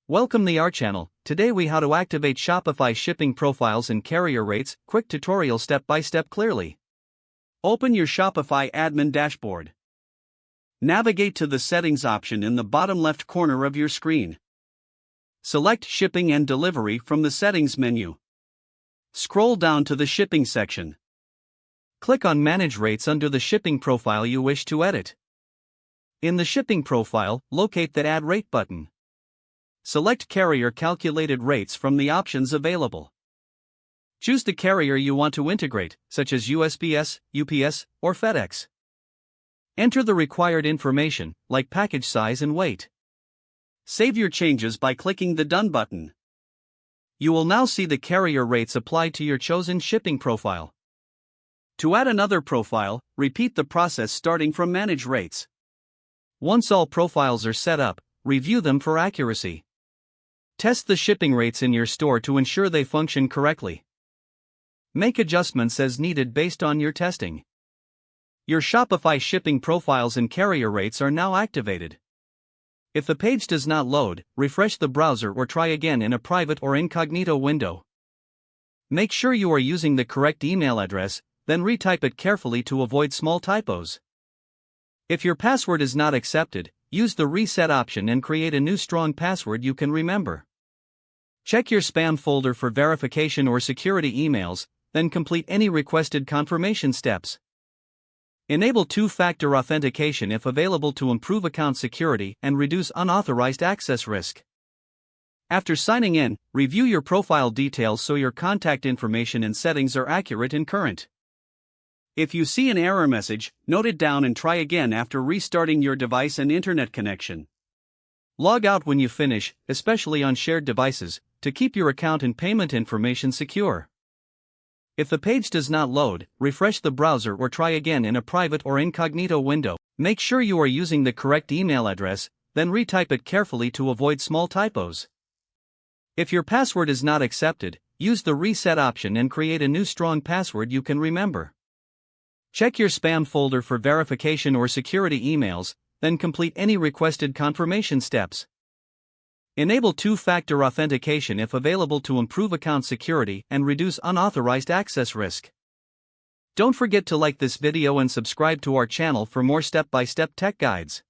Welcome to our channel. Today we how to activate Shopify shipping profiles and carrier rates. Quick tutorial step by step clearly. Open your Shopify admin dashboard. Navigate to the settings option in the bottom left corner of your screen. Select shipping and delivery from the settings menu. Scroll down to the shipping section. Click on manage rates under the shipping profile you wish to edit. In the shipping profile, locate the add rate button. Select carrier calculated rates from the options available. Choose the carrier you want to integrate, such as USPS, UPS, or FedEx. Enter the required information, like package size and weight. Save your changes by clicking the Done button. You will now see the carrier rates applied to your chosen shipping profile. To add another profile, repeat the process starting from Manage Rates. Once all profiles are set up, review them for accuracy. Test the shipping rates in your store to ensure they function correctly. Make adjustments as needed based on your testing. Your Shopify shipping profiles and carrier rates are now activated. If the page does not load, refresh the browser or try again in a private or incognito window. Make sure you are using the correct email address, then retype it carefully to avoid small typos. If your password is not accepted, use the reset option and create a new strong password you can remember. Check your spam folder for verification or security emails, then complete any requested confirmation steps. Enable two-factor authentication if available to improve account security and reduce unauthorized access risk. After signing in, review your profile details so your contact information and settings are accurate and current. If you see an error message, note it down and try again after restarting your device and internet connection. Log out when you finish, especially on shared devices, to keep your account and payment information secure. If the page does not load, refresh the browser or try again in a private or incognito window. Make sure you are using the correct email address, then retype it carefully to avoid small typos. If your password is not accepted, use the reset option and create a new strong password you can remember. Check your spam folder for verification or security emails, then complete any requested confirmation steps. Enable two-factor authentication if available to improve account security and reduce unauthorized access risk. Don't forget to like this video and subscribe to our channel for more step-by-step tech guides.